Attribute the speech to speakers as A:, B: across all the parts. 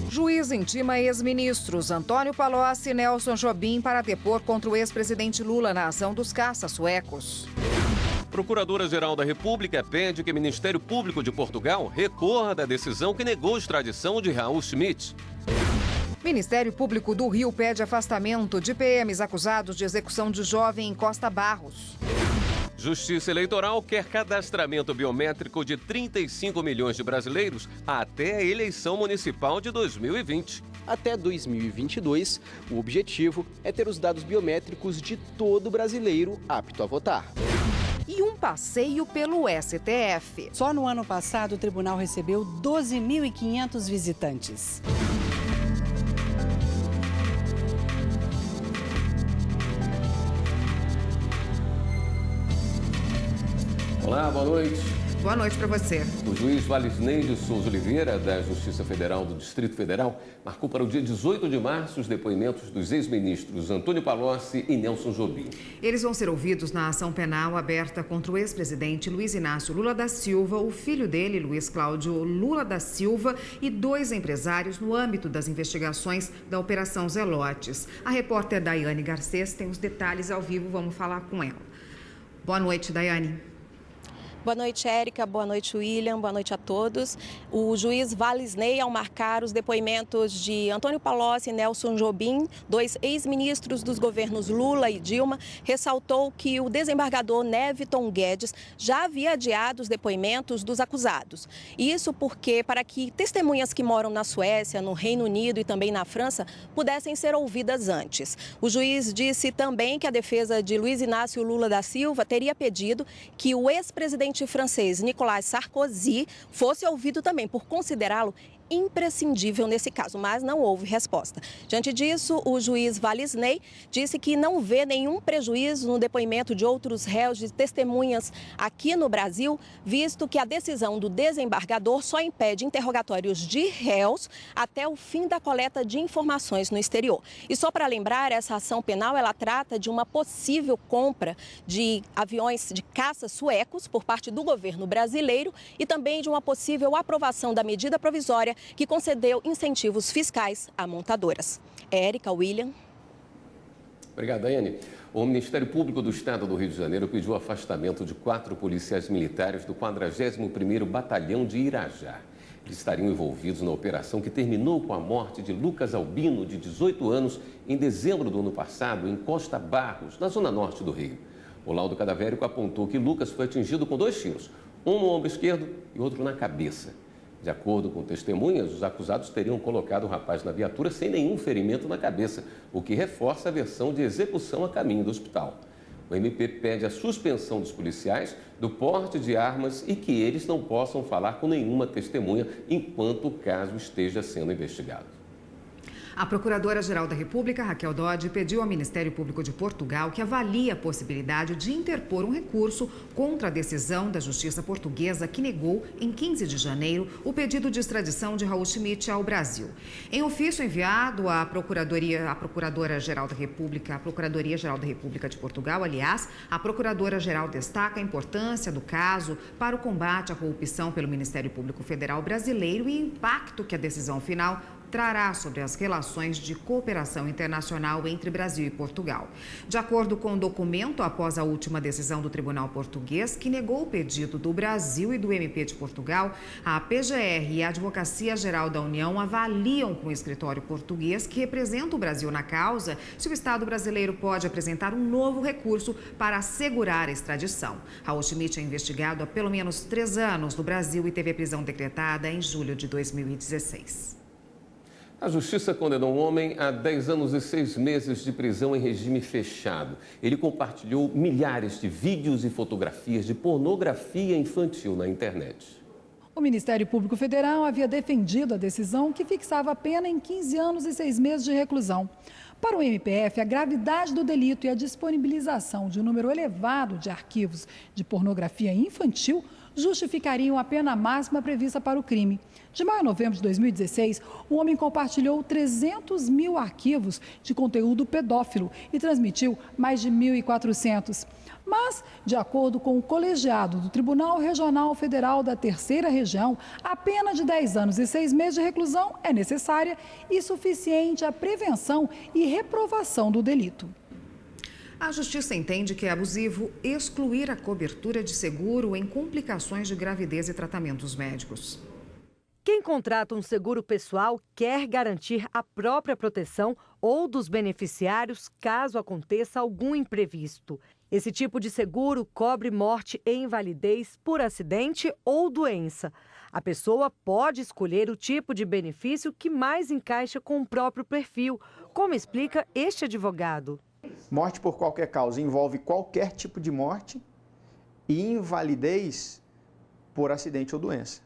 A: Juiz intima ex-ministros Antônio Palocci e Nelson Jobim para depor contra o ex-presidente Lula na ação dos caças suecos.
B: Procuradora-Geral da República pede que o Ministério Público de Portugal recorra da decisão que negou a extradição de Raul Schmitt.
A: Ministério Público do Rio pede afastamento de PMs acusados de execução de jovem em Costa Barros.
B: Justiça Eleitoral quer cadastramento biométrico de 35 milhões de brasileiros até a eleição municipal de 2020.
C: Até 2022, o objetivo é ter os dados biométricos de todo brasileiro apto a votar.
A: E um passeio pelo STF.
D: Só no ano passado, o tribunal recebeu 12.500 visitantes.
B: Olá, boa noite.
A: Boa noite para você.
B: O juiz Valisney de Souza Oliveira, da Justiça Federal do Distrito Federal, marcou para o dia 18 de março os depoimentos dos ex-ministros Antônio Palocci e Nelson Jobim.
A: Eles vão ser ouvidos na ação penal aberta contra o ex-presidente Luiz Inácio Lula da Silva, o filho dele, Luiz Cláudio Lula da Silva, e 2 empresários no âmbito das investigações da Operação Zelotes. A repórter Daiane Garcês tem os detalhes ao vivo, vamos falar com ela. Boa noite, Daiane.
E: Boa noite, Érica. Boa noite, William. Boa noite a todos. O juiz Valisney, ao marcar os depoimentos de Antônio Palocci e Nelson Jobim, 2 ex-ministros dos governos Lula e Dilma, ressaltou que o desembargador Neviton Guedes já havia adiado os depoimentos dos acusados. Isso porque, para que testemunhas que moram na Suécia, no Reino Unido e também na França pudessem ser ouvidas antes. O juiz disse também que a defesa de Luiz Inácio Lula da Silva teria pedido que o ex-presidente francês Nicolas Sarkozy fosse ouvido também por considerá-lo imprescindível nesse caso, mas não houve resposta. Diante disso, o juiz Valisney disse que não vê nenhum prejuízo no depoimento de outros réus de testemunhas aqui no Brasil, visto que a decisão do desembargador só impede interrogatórios de réus até o fim da coleta de informações no exterior. E só para lembrar, essa ação penal, ela trata de uma possível compra de aviões de caça suecos por parte do governo brasileiro e também de uma possível aprovação da medida provisória que concedeu incentivos fiscais a montadoras. Érica, William.
B: Obrigado, Daiane. O Ministério Público do Estado do Rio de Janeiro pediu o afastamento de 4 policiais militares do 41º Batalhão de Irajá. Eles estariam envolvidos na operação que terminou com a morte de Lucas Albino, de 18 anos, em dezembro do ano passado, em Costa Barros, na zona norte do Rio. O laudo cadavérico apontou que Lucas foi atingido com 2 tiros, um no ombro esquerdo e outro na cabeça. De acordo com testemunhas, os acusados teriam colocado o rapaz na viatura sem nenhum ferimento na cabeça, o que reforça a versão de execução a caminho do hospital. O MP pede a suspensão dos policiais do porte de armas e que eles não possam falar com nenhuma testemunha enquanto o caso esteja sendo investigado.
A: A Procuradora-Geral da República, Raquel Dodge, pediu ao Ministério Público de Portugal que avalie a possibilidade de interpor um recurso contra a decisão da Justiça Portuguesa que negou, em 15 de janeiro, o pedido de extradição de Raul Schmitt ao Brasil. Em ofício enviado à Procuradora-Geral da República, de Portugal, aliás, a Procuradora-Geral destaca a importância do caso para o combate à corrupção pelo Ministério Público Federal brasileiro e o impacto que a decisão final trará sobre as relações de cooperação internacional entre Brasil e Portugal. De acordo com o documento, após a última decisão do Tribunal Português, que negou o pedido do Brasil e do MP de Portugal, a PGR e a Advocacia Geral da União avaliam com o escritório português, que representa o Brasil na causa, se o Estado brasileiro pode apresentar um novo recurso para assegurar a extradição. Raul Schmitt é investigado há pelo menos 3 anos no Brasil e teve a prisão decretada em julho de 2016.
B: A Justiça condenou um homem a 10 anos e 6 meses de prisão em regime fechado. Ele compartilhou milhares de vídeos e fotografias de pornografia infantil na internet.
F: O Ministério Público Federal havia defendido a decisão que fixava a pena em 15 anos e 6 meses de reclusão. Para o MPF, a gravidade do delito e a disponibilização de um número elevado de arquivos de pornografia infantil justificariam a pena máxima prevista para o crime. De maio a novembro de 2016, o homem compartilhou 300 mil arquivos de conteúdo pedófilo e transmitiu mais de 1.400. Mas, de acordo com o colegiado do Tribunal Regional Federal da Terceira Região, a pena de 10 anos e 6 meses de reclusão é necessária e suficiente à prevenção e reprovação do delito.
A: A Justiça entende que é abusivo excluir a cobertura de seguro em complicações de gravidez e tratamentos médicos.
G: Quem contrata um seguro pessoal quer garantir a própria proteção ou dos beneficiários caso aconteça algum imprevisto. Esse tipo de seguro cobre morte e invalidez por acidente ou doença. A pessoa pode escolher o tipo de benefício que mais encaixa com o próprio perfil, como explica este advogado.
H: Morte por qualquer causa envolve qualquer tipo de morte e invalidez por acidente ou doença.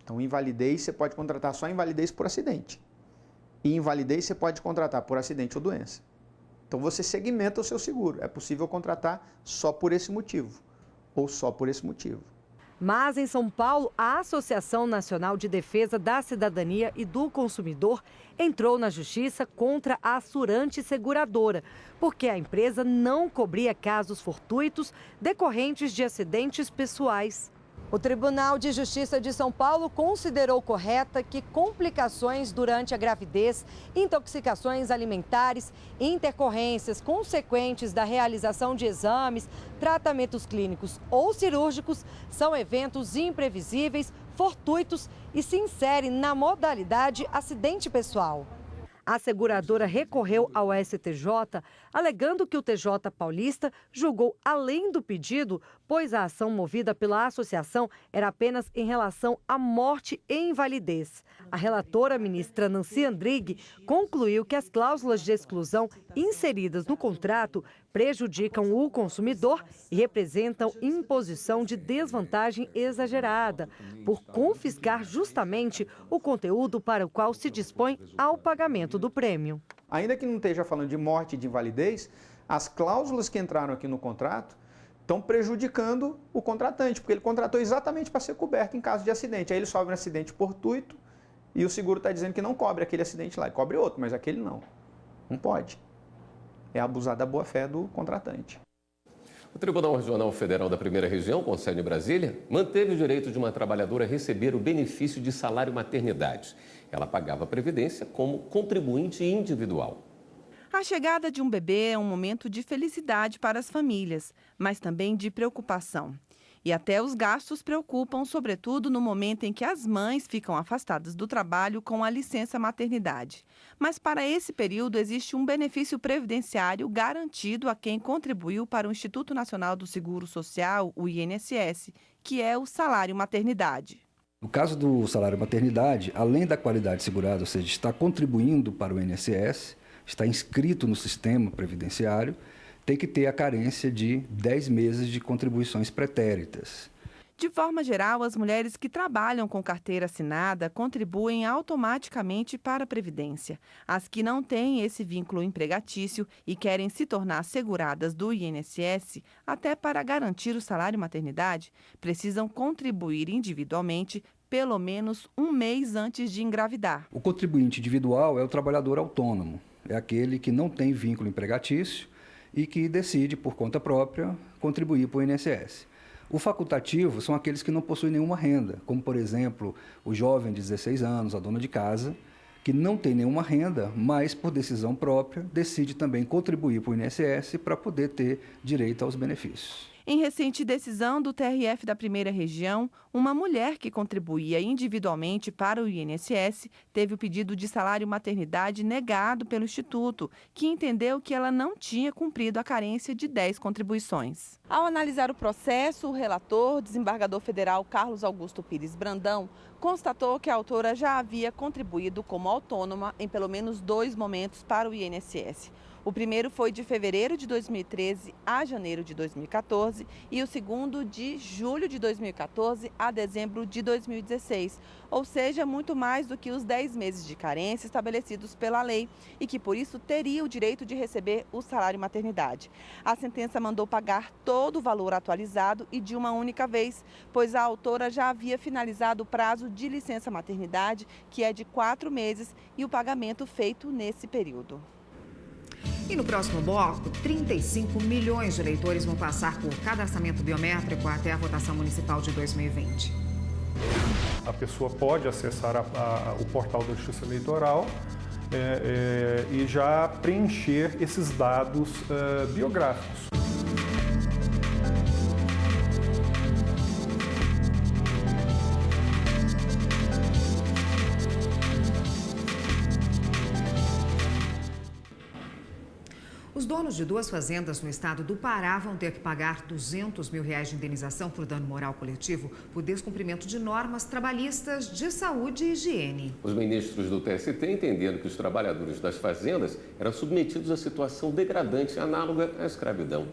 H: Então, invalidez você pode contratar só invalidez por acidente. E invalidez você pode contratar por acidente ou doença. Então, você segmenta o seu seguro. É possível contratar só por esse motivo ou só por esse motivo.
G: Mas, em São Paulo, a Associação Nacional de Defesa da Cidadania e do Consumidor entrou na justiça contra a Assurante Seguradora, porque a empresa não cobria casos fortuitos decorrentes de acidentes pessoais. O Tribunal de Justiça de São Paulo considerou correta que complicações durante a gravidez, intoxicações alimentares, intercorrências consequentes da realização de exames, tratamentos clínicos ou cirúrgicos são eventos imprevisíveis, fortuitos e se inserem na modalidade acidente pessoal. A seguradora recorreu ao STJ, alegando que o TJ paulista julgou além do pedido, pois a ação movida pela associação era apenas em relação à morte e invalidez. A relatora, ministra Nancy Andrighi, concluiu que as cláusulas de exclusão inseridas no contrato prejudicam o consumidor e representam imposição de desvantagem exagerada, por confiscar justamente o conteúdo para o qual se dispõe ao pagamento do prêmio.
H: Ainda que não esteja falando de morte e de invalidez, as cláusulas que entraram aqui no contrato estão prejudicando o contratante, porque ele contratou exatamente para ser coberto em caso de acidente. Aí ele sofre um acidente fortuito e o seguro está dizendo que não cobre aquele acidente lá, e cobre outro, mas aquele não. Não pode. É abusar da boa-fé do contratante.
B: O Tribunal Regional Federal da Primeira Região, com sede em Brasília, manteve o direito de uma trabalhadora receber o benefício de salário maternidade. Ela pagava a previdência como contribuinte individual.
I: A chegada de um bebê é um momento de felicidade para as famílias, mas também de preocupação. E até os gastos preocupam, sobretudo no momento em que as mães ficam afastadas do trabalho com a licença maternidade. Mas para esse período existe um benefício previdenciário garantido a quem contribuiu para o Instituto Nacional do Seguro Social, o INSS, que é o salário maternidade.
J: No caso do salário maternidade, além da qualidade segurada, ou seja, está contribuindo para o INSS, está inscrito no sistema previdenciário, tem que ter a carência de 10 meses de contribuições pretéritas.
I: De forma geral, as mulheres que trabalham com carteira assinada contribuem automaticamente para a Previdência. As que não têm esse vínculo empregatício e querem se tornar seguradas do INSS, até para garantir o salário maternidade, precisam contribuir individualmente pelo menos um mês antes de engravidar.
J: O contribuinte individual é o trabalhador autônomo, é aquele que não tem vínculo empregatício e que decide, por conta própria, contribuir para o INSS. O facultativo são aqueles que não possuem nenhuma renda, como, por exemplo, o jovem de 16 anos, a dona de casa, que não tem nenhuma renda, mas, por decisão própria, decide também contribuir para o INSS para poder ter direito aos benefícios.
I: Em recente decisão do TRF da Primeira Região, uma mulher que contribuía individualmente para o INSS teve o pedido de salário maternidade negado pelo Instituto, que entendeu que ela não tinha cumprido a carência de 10 contribuições. Ao analisar o processo, o relator, desembargador federal Carlos Augusto Pires Brandão, constatou que a autora já havia contribuído como autônoma em pelo menos 2 momentos para o INSS. O primeiro foi de fevereiro de 2013 a janeiro de 2014 e o segundo de julho de 2014 a dezembro de 2016, ou seja, muito mais do que os 10 meses de carência estabelecidos pela lei e que, por isso, teria o direito de receber o salário maternidade. A sentença mandou pagar todo o valor atualizado e de uma única vez, pois a autora já havia finalizado o prazo de licença maternidade, que é de 4 meses, e o pagamento feito nesse período.
A: E no próximo bloco, 35 milhões de eleitores vão passar por cadastramento biométrico até a votação municipal de 2020.
K: A pessoa pode acessar o portal da Justiça Eleitoral e já preencher esses dados biográficos.
A: Os donos de 2 fazendas no estado do Pará vão ter que pagar R$200 mil de indenização por dano moral coletivo por descumprimento de normas trabalhistas de saúde e higiene.
B: Os ministros do TST entenderam que os trabalhadores das fazendas eram submetidos a situação degradante análoga à escravidão.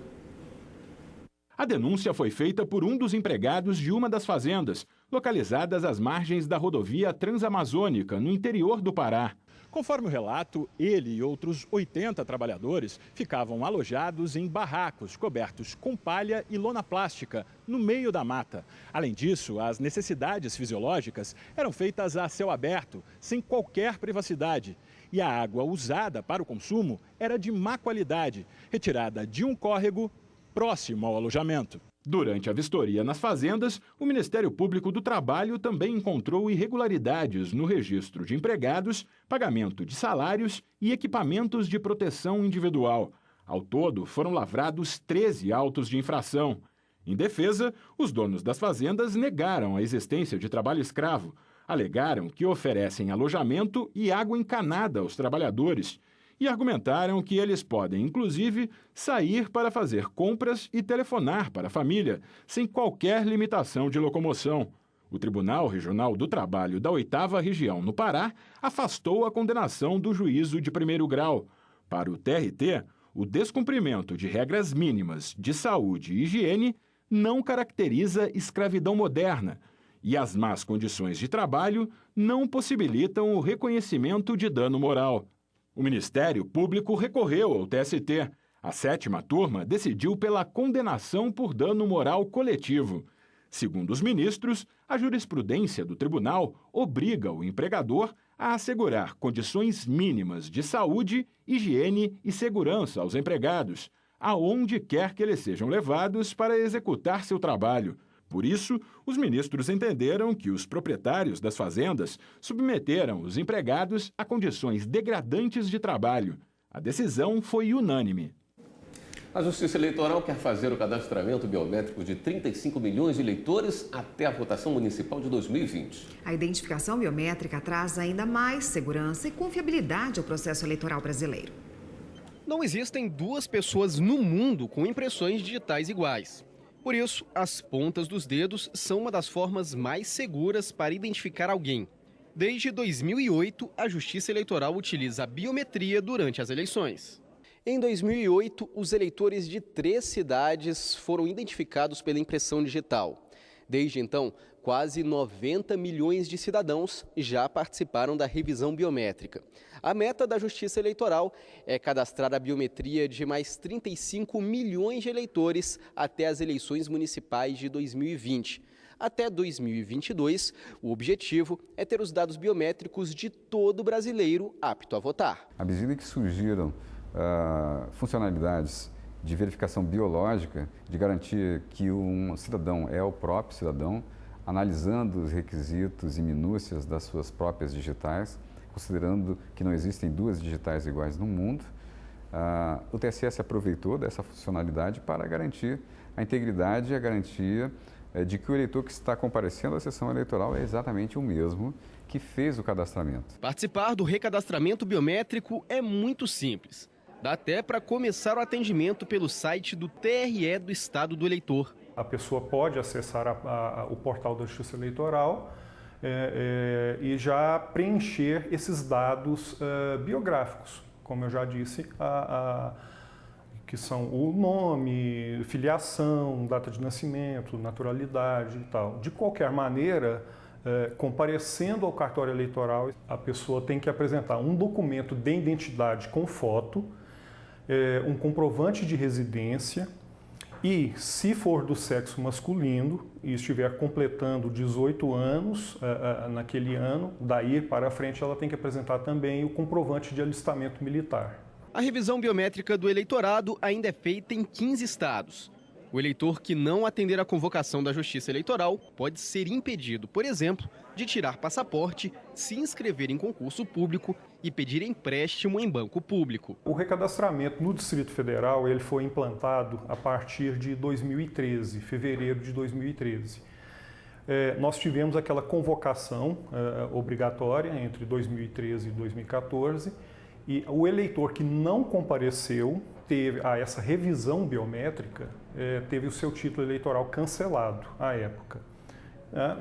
L: A denúncia foi feita por um dos empregados de uma das fazendas, localizadas às margens da rodovia Transamazônica, no interior do Pará. Conforme o relato, ele e outros 80 trabalhadores ficavam alojados em barracos cobertos com palha e lona plástica, no meio da mata. Além disso, as necessidades fisiológicas eram feitas a céu aberto, sem qualquer privacidade. E a água usada para o consumo era de má qualidade, retirada de um córrego próximo ao alojamento. Durante a vistoria nas fazendas, o Ministério Público do Trabalho também encontrou irregularidades no registro de empregados, pagamento de salários e equipamentos de proteção individual. Ao todo, foram lavrados 13 autos de infração. Em defesa, os donos das fazendas negaram a existência de trabalho escravo. Alegaram que oferecem alojamento e água encanada aos trabalhadores. E argumentaram que eles podem, inclusive, sair para fazer compras e telefonar para a família, sem qualquer limitação de locomoção. O Tribunal Regional do Trabalho da 8ª Região no Pará afastou a condenação do juízo de primeiro grau. Para o TRT, o descumprimento de regras mínimas de saúde e higiene não caracteriza escravidão moderna e as más condições de trabalho não possibilitam o reconhecimento de dano moral. O Ministério Público recorreu ao TST. A 7ª turma decidiu pela condenação por dano moral coletivo. Segundo os ministros, a jurisprudência do tribunal obriga o empregador a assegurar condições mínimas de saúde, higiene e segurança aos empregados, aonde quer que eles sejam levados para executar seu trabalho. Por isso, os ministros entenderam que os proprietários das fazendas submeteram os empregados a condições degradantes de trabalho. A decisão foi unânime.
B: A Justiça Eleitoral quer fazer o cadastramento biométrico de 35 milhões de eleitores até a votação municipal de 2020.
A: A identificação biométrica traz ainda mais segurança e confiabilidade ao processo eleitoral brasileiro.
C: Não existem 2 pessoas no mundo com impressões digitais iguais. Por isso, as pontas dos dedos são uma das formas mais seguras para identificar alguém. Desde 2008, a Justiça Eleitoral utiliza a biometria durante as eleições. Em 2008, os eleitores de 3 cidades foram identificados pela impressão digital. Desde então, quase 90 milhões de cidadãos já participaram da revisão biométrica. A meta da Justiça Eleitoral é cadastrar a biometria de mais 35 milhões de eleitores até as eleições municipais de 2020. Até 2022, o objetivo é ter os dados biométricos de todo brasileiro apto a votar.
M: À medida que surgiram funcionalidades de verificação biológica, de garantir que um cidadão é o próprio cidadão, analisando os requisitos e minúcias das suas próprias digitais, considerando que não existem 2 digitais iguais no mundo, o TSE se aproveitou dessa funcionalidade para garantir a integridade e a garantia de que o eleitor que está comparecendo à sessão eleitoral é exatamente o mesmo que fez o cadastramento.
C: Participar do recadastramento biométrico é muito simples. Dá até para começar o atendimento pelo site do TRE do Estado do Eleitor.
K: A pessoa pode acessar o portal da Justiça Eleitoral e já preencher esses dados biográficos, como eu já disse, que são o nome, filiação, data de nascimento, naturalidade e tal. De qualquer maneira, comparecendo ao cartório eleitoral, a pessoa tem que apresentar um documento de identidade com foto, um comprovante de residência e, se for do sexo masculino e estiver completando 18 anos naquele ano, daí para frente ela tem que apresentar também o comprovante de alistamento militar.
C: A revisão biométrica do eleitorado ainda é feita em 15 estados. O eleitor que não atender à convocação da Justiça Eleitoral pode ser impedido, por exemplo, de tirar passaporte, se inscrever em concurso público e pedir empréstimo em banco público.
K: O recadastramento no Distrito Federal ele foi implantado a partir de 2013, fevereiro de 2013. Nós tivemos aquela convocação obrigatória entre 2013 e 2014 e o eleitor que não compareceu a essa revisão biométrica teve o seu título eleitoral cancelado à época.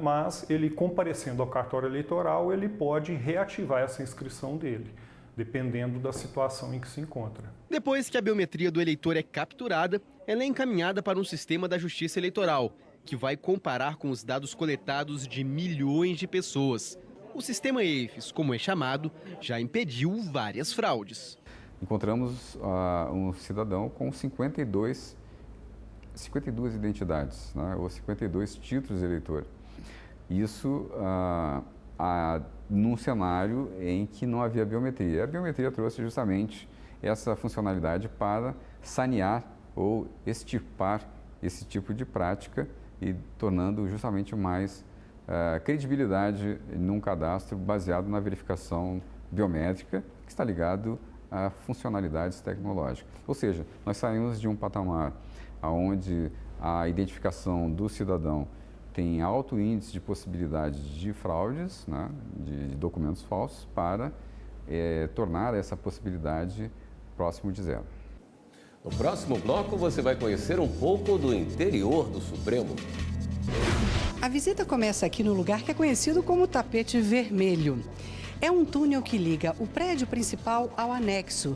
K: Mas ele comparecendo ao cartório eleitoral, ele pode reativar essa inscrição dele, dependendo da situação em que se encontra.
C: Depois que a biometria do eleitor é capturada, ela é encaminhada para um sistema da Justiça Eleitoral, que vai comparar com os dados coletados de milhões de pessoas. O sistema EIFES, como é chamado, já impediu várias fraudes.
M: Encontramos um cidadão com 52 identidades, né, ou 52 títulos de eleitor. Isso num cenário em que não havia biometria. A biometria trouxe justamente essa funcionalidade para sanear ou extirpar esse tipo de prática e tornando justamente mais credibilidade num cadastro baseado na verificação biométrica, que está ligado a funcionalidades tecnológicas. Ou seja, nós saímos de um patamar onde a identificação do cidadão tem alto índice de possibilidade de fraudes, né, de documentos falsos, para tornar essa possibilidade próximo de zero.
B: No próximo bloco, você vai conhecer um pouco do interior do Supremo.
D: A visita começa aqui no lugar que é conhecido como Tapete Vermelho. É um túnel que liga o prédio principal ao anexo.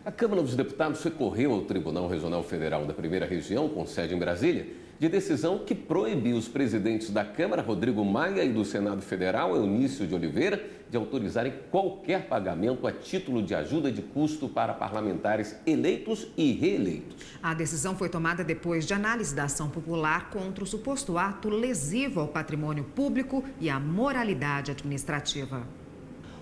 B: A Câmara dos Deputados recorreu ao Tribunal Regional Federal da Primeira Região, com sede em Brasília, de decisão que proibiu os presidentes da Câmara, Rodrigo Maia, e do Senado Federal, Eunício de Oliveira, de autorizarem qualquer pagamento a título de ajuda de custo para parlamentares eleitos e reeleitos.
A: A decisão foi tomada depois de análise da ação popular contra o suposto ato lesivo ao patrimônio público e à moralidade administrativa.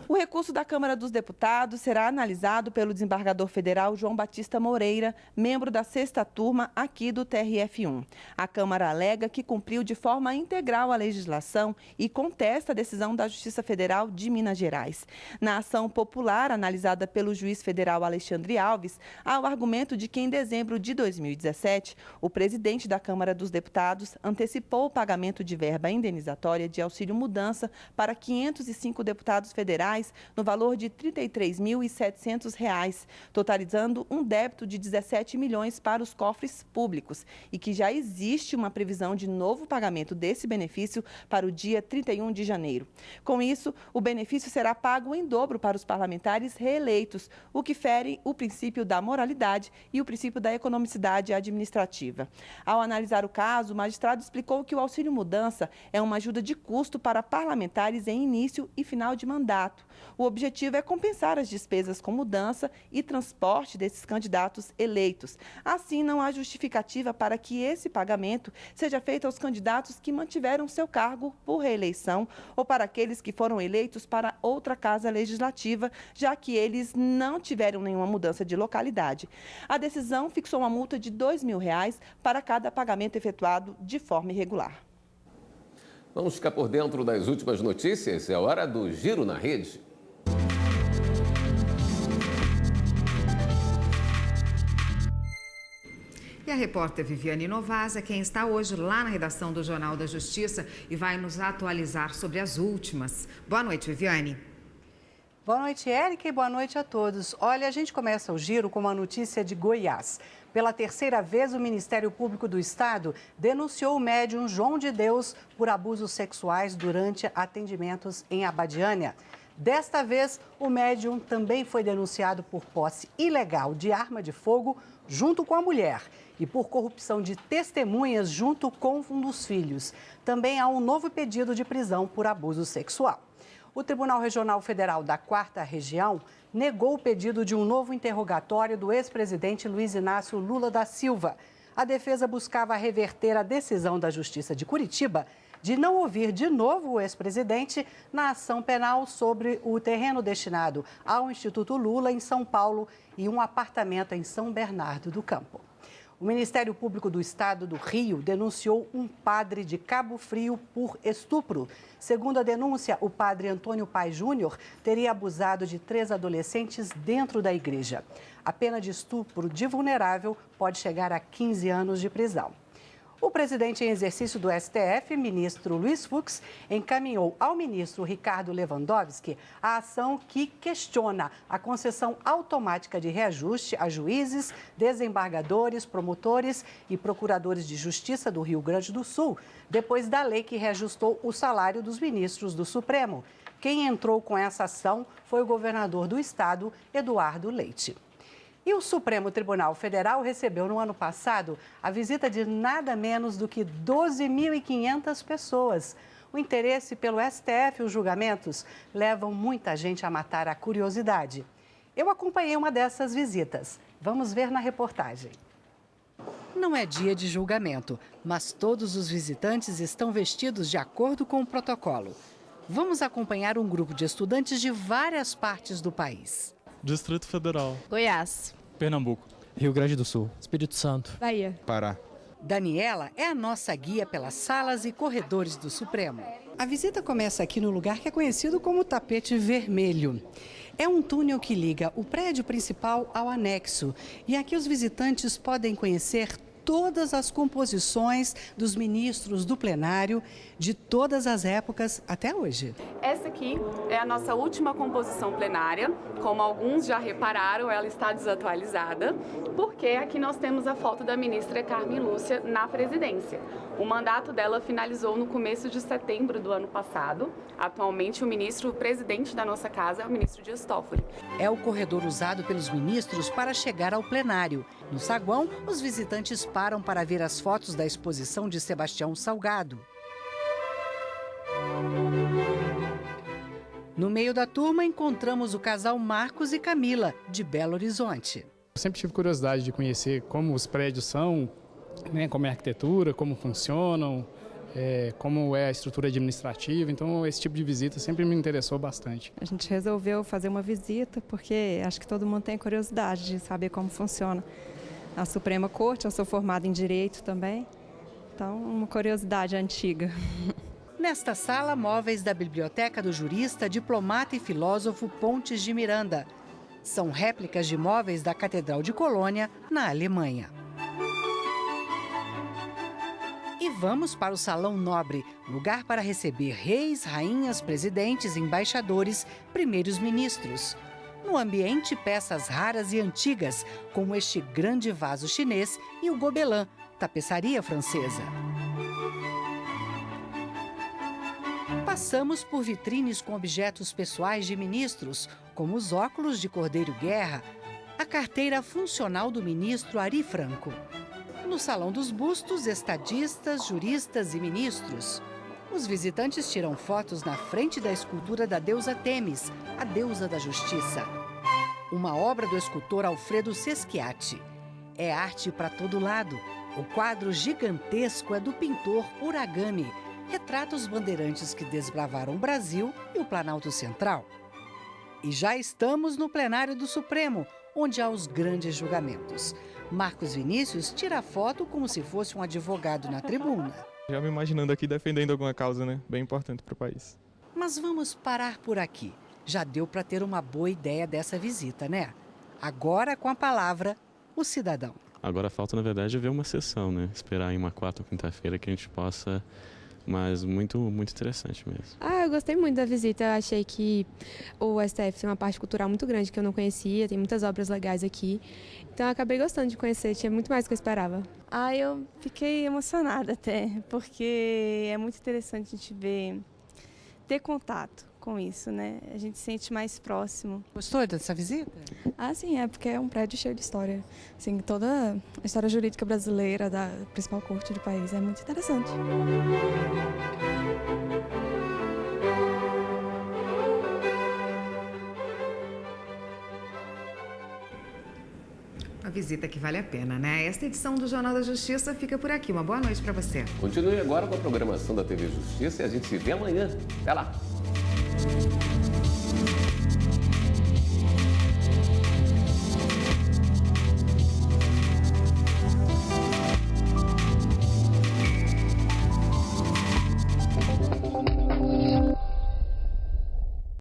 I: O recurso da Câmara dos Deputados será analisado pelo desembargador federal João Batista Moreira, membro da 6ª turma aqui do TRF1. A Câmara alega que cumpriu de forma integral a legislação e contesta a decisão da Justiça Federal de Minas Gerais. Na ação popular analisada pelo juiz federal Alexandre Alves, há o argumento de que em dezembro de 2017, o presidente da Câmara dos Deputados antecipou o pagamento de verba indenizatória de auxílio mudança para 505 deputados federais no valor de R$ 33.700, totalizando um débito de 17 milhões para os cofres públicos e que já existe uma previsão de novo pagamento desse benefício para o dia 31 de janeiro. Com isso, o benefício será pago em dobro para os parlamentares reeleitos, o que fere o princípio da moralidade e o princípio da economicidade administrativa. Ao analisar o caso, o magistrado explicou que o auxílio mudança é uma ajuda de custo para parlamentares em início e final de mandato. O objetivo é compensar as despesas com mudança e transporte desses candidatos eleitos. Assim, não há justificativa para que esse pagamento seja feito aos candidatos que mantiveram seu cargo por reeleição ou para aqueles que foram eleitos para outra casa legislativa, já que eles não tiveram nenhuma mudança de localidade. A decisão fixou uma multa de R$ 2.000 para cada pagamento efetuado de forma irregular.
B: Vamos ficar por dentro das últimas notícias. É hora do Giro na Rede.
A: E a repórter Viviane Novaz é quem está hoje lá na redação do Jornal da Justiça e vai nos atualizar sobre as últimas. Boa noite, Viviane.
D: Boa noite, Érica, e boa noite a todos. Olha, a gente começa o giro com uma notícia de Goiás. Pela terceira vez, o Ministério Público do Estado denunciou o médium João de Deus por abusos sexuais durante atendimentos em Abadiânia. Desta vez, o médium também foi denunciado por posse ilegal de arma de fogo junto com a mulher e por corrupção de testemunhas junto com um dos filhos. Também há um novo pedido de prisão por abuso sexual. O Tribunal Regional Federal da 4ª Região negou o pedido de um novo interrogatório do ex-presidente Luiz Inácio Lula da Silva. A defesa buscava reverter a decisão da Justiça de Curitiba de não ouvir de novo o ex-presidente na ação penal sobre o terreno destinado ao Instituto Lula em São Paulo e um apartamento em São Bernardo do Campo. O Ministério Público do Estado do Rio denunciou um padre de Cabo Frio por estupro. Segundo a denúncia, o padre Antônio Paes Júnior teria abusado de 3 adolescentes dentro da igreja. A pena de estupro de vulnerável pode chegar a 15 anos de prisão. O presidente em exercício do STF, ministro Luiz Fux, encaminhou ao ministro Ricardo Lewandowski a ação que questiona a concessão automática de reajuste a juízes, desembargadores, promotores e procuradores de justiça do Rio Grande do Sul, depois da lei que reajustou o salário dos ministros do Supremo. Quem entrou com essa ação foi o governador do estado, Eduardo Leite. E o Supremo Tribunal Federal recebeu no ano passado a visita de nada menos do que 12.500 pessoas. O interesse pelo STF e os julgamentos levam muita gente a matar a curiosidade. Eu acompanhei uma dessas visitas. Vamos ver na reportagem. Não é dia de julgamento, mas todos os visitantes estão vestidos de acordo com o protocolo. Vamos acompanhar um grupo de estudantes de várias partes do país.
N: Distrito Federal.
O: Goiás.
N: Pernambuco.
P: Rio Grande do Sul.
N: Espírito Santo.
O: Bahia.
N: Pará.
D: Daniela é a nossa guia pelas salas e corredores do Supremo. A visita começa aqui no lugar que é conhecido como Tapete Vermelho. É um túnel que liga o prédio principal ao anexo. E aqui os visitantes podem conhecer todas as composições dos ministros do plenário de todas as épocas até hoje.
Q: Essa aqui é a nossa última composição plenária. Como alguns já repararam, ela está desatualizada, porque aqui nós temos a foto da ministra Carmen Lúcia na presidência. O mandato dela finalizou no começo de setembro do ano passado. Atualmente, o presidente da nossa casa é o ministro Dias Toffoli.
D: É o corredor usado pelos ministros para chegar ao plenário. No saguão, os visitantes param para ver as fotos da exposição de Sebastião Salgado. No meio da turma, encontramos o casal Marcos e Camila, de Belo Horizonte.
R: Eu sempre tive curiosidade de conhecer como os prédios são, como é a arquitetura, como funcionam, como é a estrutura administrativa. Então, esse tipo de visita sempre me interessou bastante.
O: A gente resolveu fazer uma visita porque acho que todo mundo tem curiosidade de saber como funciona a Suprema Corte. Eu sou formada em Direito também, então uma curiosidade antiga.
D: Nesta sala, móveis da biblioteca do jurista, diplomata e filósofo Pontes de Miranda. São réplicas de móveis da Catedral de Colônia, na Alemanha. E vamos para o Salão Nobre, lugar para receber reis, rainhas, presidentes, embaixadores, primeiros ministros. No ambiente, peças raras e antigas, como este grande vaso chinês e o gobelin, tapeçaria francesa. Passamos por vitrines com objetos pessoais de ministros, como os óculos de Cordeiro Guerra, a carteira funcional do ministro Ari Franco. No Salão dos Bustos, estadistas, juristas e ministros. Os visitantes tiram fotos na frente da escultura da deusa Temis, a deusa da justiça. Uma obra do escultor Alfredo Seschiatti. É arte para todo lado. O quadro gigantesco é do pintor Uragami. Retrata os bandeirantes que desbravaram o Brasil e o Planalto Central. E já estamos no plenário do Supremo, onde há os grandes julgamentos. Marcos Vinícius tira foto como se fosse um advogado na tribuna.
N: Já me imaginando aqui defendendo alguma causa, né? Bem importante para o país.
D: Mas vamos parar por aqui. Já deu para ter uma boa ideia dessa visita, né? Agora, com a palavra, o cidadão.
S: Agora falta, na verdade, ver uma sessão, né? Esperar em uma quarta ou quinta-feira que a gente possa
P: mas muito interessante mesmo.
S: Eu gostei muito da visita. Eu achei que o STF tem uma parte cultural muito grande que eu não conhecia, tem muitas obras legais aqui. Então eu acabei gostando de conhecer, tinha muito mais do que eu esperava.
T: Eu fiquei emocionada até, porque é muito interessante a gente ter contato com isso, né? A gente se sente mais próximo.
D: Gostou dessa visita?
S: Sim, porque é um prédio cheio de história. Assim, toda a história jurídica brasileira da principal corte do país é muito interessante.
A: Uma visita que vale a pena, né? Esta edição do Jornal da Justiça fica por aqui. Uma boa noite para você.
B: Continue agora com a programação da TV Justiça e a gente se vê amanhã. Até lá!